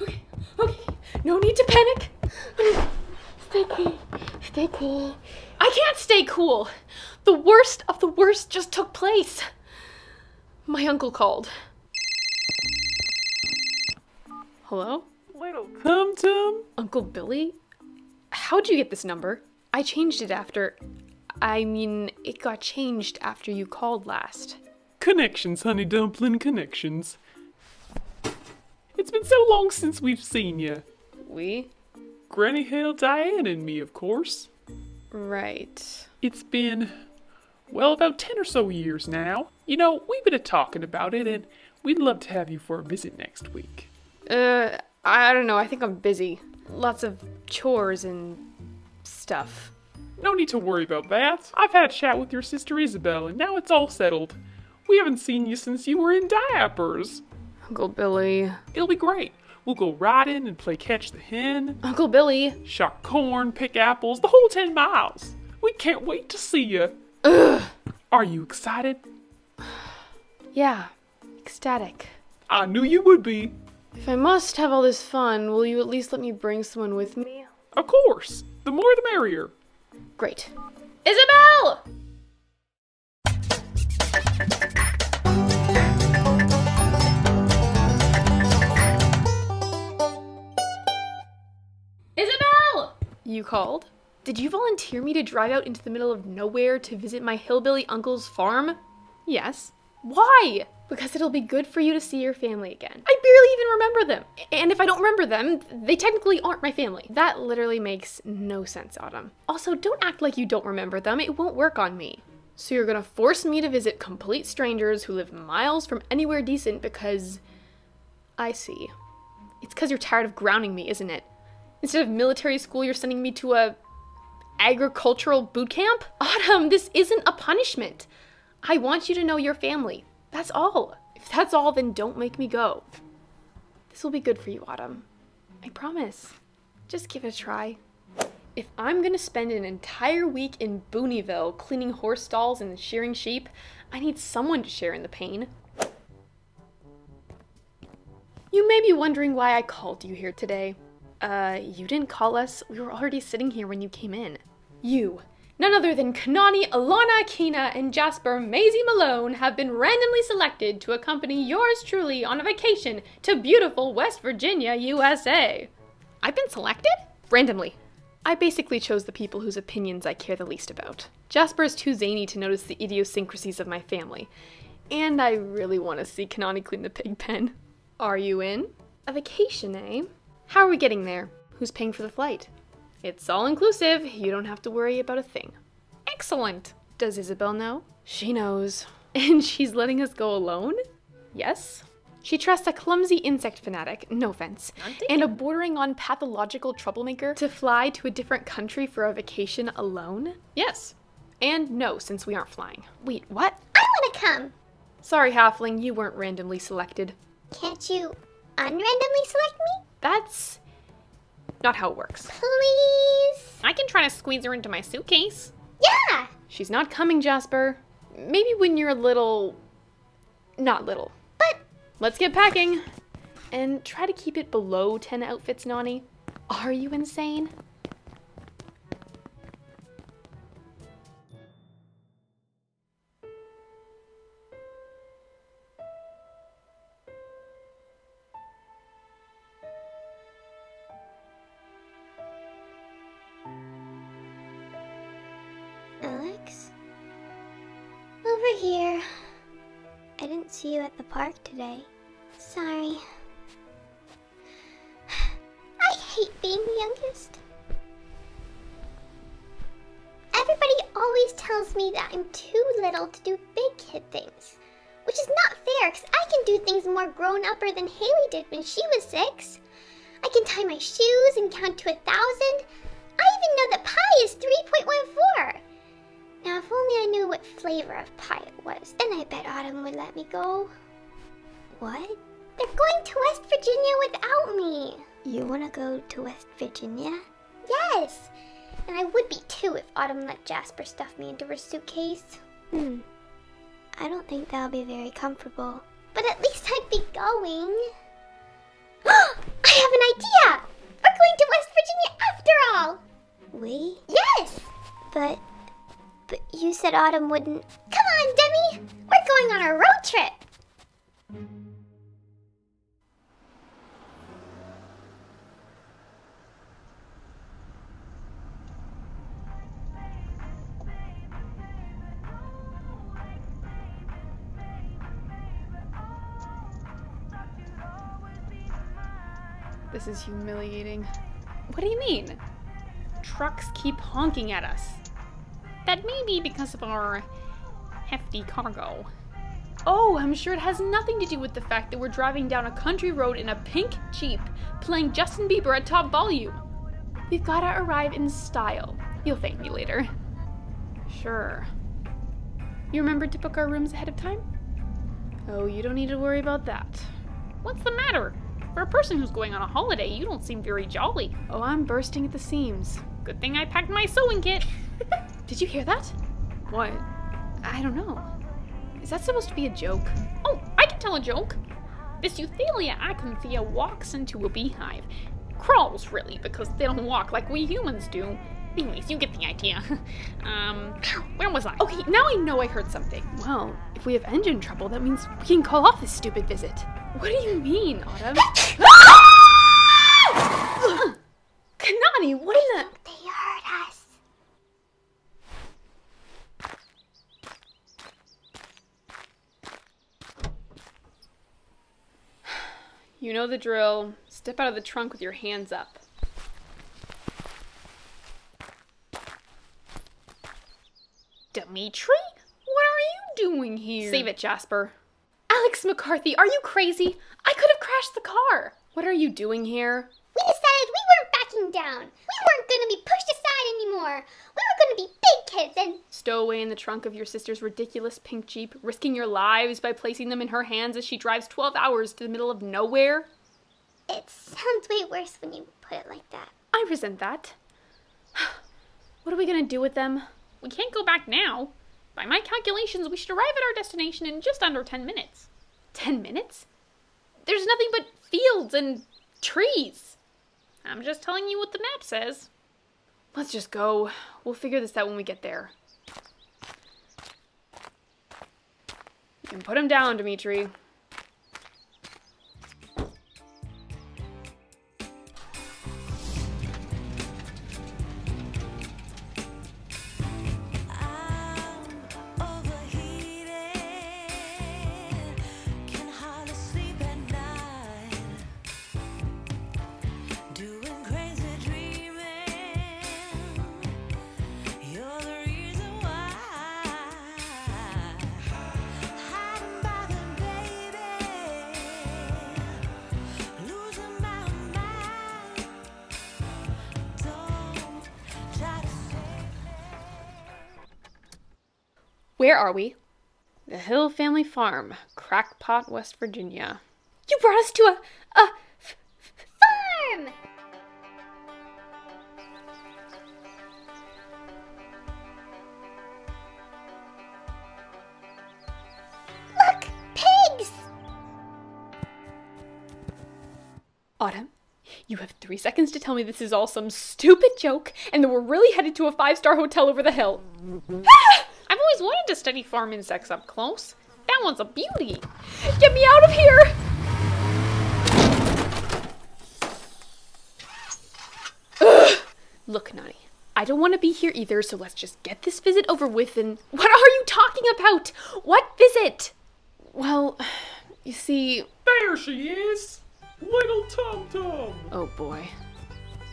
Okay, okay. No need to panic. Stay cool. Stay cool. I can't stay cool. The worst of the worst just took place. My uncle called. Hello? Little Tum-Tum? Uncle Billy? How'd you get this number? I changed it after... it got changed after you called last. Connections, honey dumpling, connections. It's been so long since we've seen you. We? Granny Hill, Diane, and me, of course. Right. It's been, well, about 10 or so years now. You know, we've been talking about it, and we'd love to have you for a visit next week. I don't know. I think I'm busy. Lots of chores and stuff. No need to worry about that. I've had a chat with your sister Isabel, and now it's all settled. We haven't seen you since you were in diapers. Uncle Billy. It'll be great. We'll go riding and play catch the hen. Uncle Billy. Shuck corn, pick apples, the whole 10 miles. We can't wait to see you. Ugh. Are you excited? Yeah. Ecstatic. I knew you would be. If I must have all this fun, will you at least let me bring someone with me? Of course. The more the merrier. Great. Isabel! Isabel! You called? Did you volunteer me to drive out into the middle of nowhere to visit my hillbilly uncle's farm? Yes. Why? Because it'll be good for you to see your family again. I barely even remember them. And if I don't remember them, they technically aren't my family. That literally makes no sense, Autumn. Also, don't act like you don't remember them. It won't work on me. So you're gonna force me to visit complete strangers who live miles from anywhere decent because... I see. It's because you're tired of grounding me, isn't it? Instead of military school, you're sending me to a... agricultural boot camp? Autumn, this isn't a punishment. I want you to know your family. That's all. If that's all, then don't make me go. This will be good for you, Autumn. I promise. Just give it a try. If I'm gonna spend an entire week in Booneyville cleaning horse stalls and shearing sheep, I need someone to share in the pain. You may be wondering why I called you here today. You didn't call us. We were already sitting here when you came in. You, none other than Kanani, Alana Akina, and Jasper Maisie Malone have been randomly selected to accompany yours truly on a vacation to beautiful West Virginia, USA. I've been selected? Randomly. I basically chose the people whose opinions I care the least about. Jasper is too zany to notice the idiosyncrasies of my family. And I really want to see Kanani clean the pig pen. Are you in? A vacation, eh? How are we getting there? Who's paying for the flight? It's all inclusive. You don't have to worry about a thing. Excellent. Does Isabel know? She knows. And she's letting us go alone? Yes. She trusts a clumsy insect fanatic, no offense, and a bordering on pathological troublemaker to fly to a different country for a vacation alone? Yes. And no, since we aren't flying. Wait, what? I want to come. Sorry, Halfling, you weren't randomly selected. Can't you unrandomly select me? That's not how it works. Please? I can try to squeeze her into my suitcase. Yeah! She's not coming, Jasper. Maybe when you're a little... not little. But... Let's get packing. And try to keep it below 10 outfits, Nani. Are you insane? Alex? Over here. I didn't see you at the park today. Sorry. I hate being the youngest. Everybody always tells me that I'm too little to do big kid things. Which is not fair, because I can do things more grown-upper than Haley did when she was 6. I can tie my shoes and count to 1,000. I even know that pi is 3.14. Now, if only I knew what flavor of pie it was, then I bet Autumn would let me go. What? They're going to West Virginia without me. You want to go to West Virginia? Yes! And I would be too if Autumn let Jasper stuff me into her suitcase. I don't think that'll be very comfortable. But at least I'd be going. I have We? Yes! But you said Autumn wouldn't... Come on, Demi! We're going on a road trip! This is humiliating. What do you mean? Trucks keep honking at us. That may be because of our hefty cargo. Oh, I'm sure it has nothing to do with the fact that we're driving down a country road in a pink Jeep, playing Justin Bieber at top volume. We've gotta arrive in style. You'll thank me later. Sure. You remembered to book our rooms ahead of time? Oh, you don't need to worry about that. What's the matter? For a person who's going on a holiday, you don't seem very jolly. Oh, I'm bursting at the seams. Good thing I packed my sewing kit. Did you hear that? What? I don't know. Is that supposed to be a joke? Oh, I can tell a joke. This Euthelia acanthaea walks into a beehive. Crawls, really, because they don't walk like we humans do. Anyways, you get the idea. Where was I? Okay, now I know I heard something. Well, if we have engine trouble, that means we can call off this stupid visit. What do you mean, Autumn? Kanani, what in the... They heard us. You know the drill. Step out of the trunk with your hands up. Dimitri? What are you doing here? Save it, Jasper. Alex McCarthy, are you crazy? I could have crashed the car. What are you doing here? We decided we weren't backing down. We weren't going to be pushed aside anymore. We were going to be big kids and... Stow away in the trunk of your sister's ridiculous pink Jeep, risking your lives by placing them in her hands as she drives 12 hours to the middle of nowhere? It sounds way worse when you put it like that. I resent that. What are we going to do with them? We can't go back now. By my calculations, we should arrive at our destination in just under 10 minutes. 10 minutes? There's nothing but fields and trees. I'm just telling you what the map says. Let's just go. We'll figure this out when we get there. You can put him down, Dimitri. Where are we? The Hill Family Farm, Crackpot, West Virginia. You brought us to a farm! Look! Pigs! Autumn, you have 3 seconds to tell me this is all some stupid joke and that we're really headed to a 5-star hotel over the hill. I've always wanted to study farm insects up close. That one's a beauty. Get me out of here! Ugh. Look, Nani, I don't want to be here either, so let's just get this visit over with and... What are you talking about? What visit? Well, you see... There she is! Little Tum Tum! Oh boy.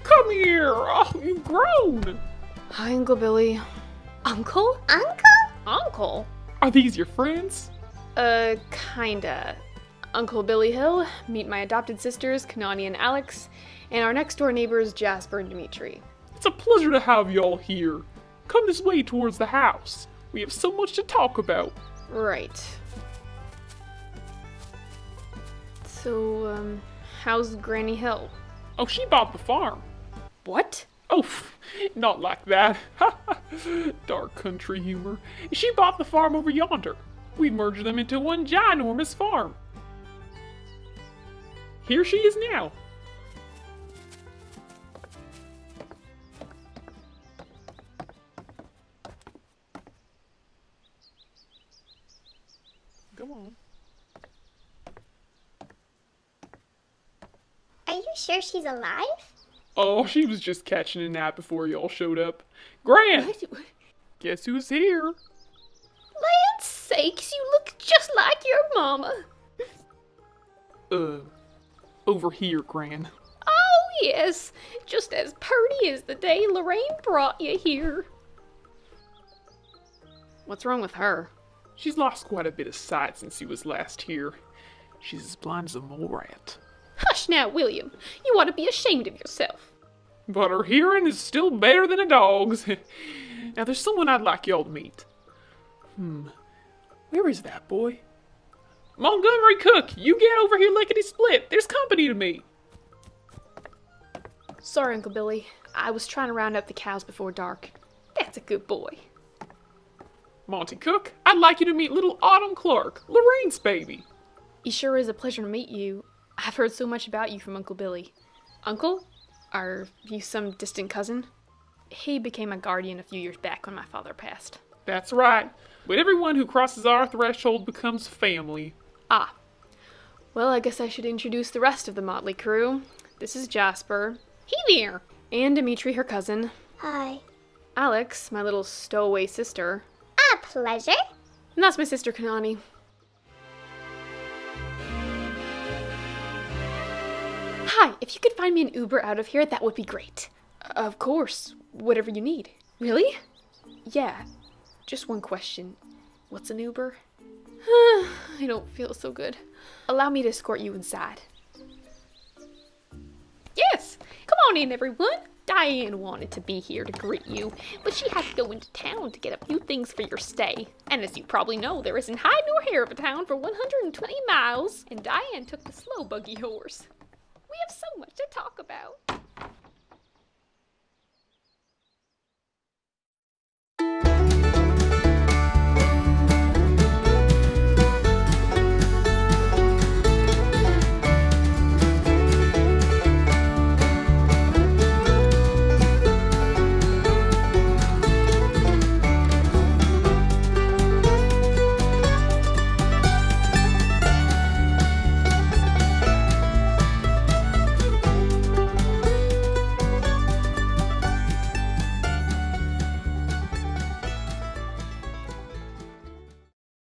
Come here! Oh, you've grown! Hi, Uncle Billy. Uncle? Uncle? Uncle? Are these your friends? Kinda. Uncle Billy Hill, meet my adopted sisters, Kanani and Alex, and our next door neighbors, Jasper and Dimitri. It's a pleasure to have you all here. Come this way towards the house. We have so much to talk about. Right. So, how's Granny Hill? Oh, she bought the farm. What? Oh, not like that. Dark country humor. She bought the farm over yonder. We merged them into one ginormous farm. Here she is now. Come on. Are you sure she's alive? Oh, she was just catching a nap before y'all showed up. Gran! Guess who's here? Land's sakes, you look just like your mama. Over here, Gran. Oh, yes, just as purty as the day Lorraine brought you here. What's wrong with her? She's lost quite a bit of sight since you was last here. She's as blind as a mole rat. Hush now, William. You ought to be ashamed of yourself. But her hearing is still better than a dog's. Now there's someone I'd like y'all to meet. Where is that boy? Montgomery Cook, you get over here lickety-split. There's company to me. Sorry, Uncle Billy. I was trying to round up the cows before dark. That's a good boy. Monty Cook, I'd like you to meet little Autumn Clark, Lorraine's baby. It sure is a pleasure to meet you. I've heard so much about you from Uncle Billy. Uncle? Are you some distant cousin? He became a guardian a few years back when my father passed. That's right. But everyone who crosses our threshold becomes family. Ah. Well, I guess I should introduce the rest of the motley crew. This is Jasper. Hey there! And Dimitri, her cousin. Hi. Alex, my little stowaway sister. A pleasure. And that's my sister, Kanani. Hi, if you could find me an Uber out of here, that would be great. Of course. Whatever you need. Really? Yeah. Just one question. What's an Uber? I don't feel so good. Allow me to escort you inside. Yes! Come on in, everyone! Diane wanted to be here to greet you, but she had to go into town to get a few things for your stay. And as you probably know, there isn't hide nor hair of a town for 120 miles, and Diane took the slow buggy horse. We have so much to talk about.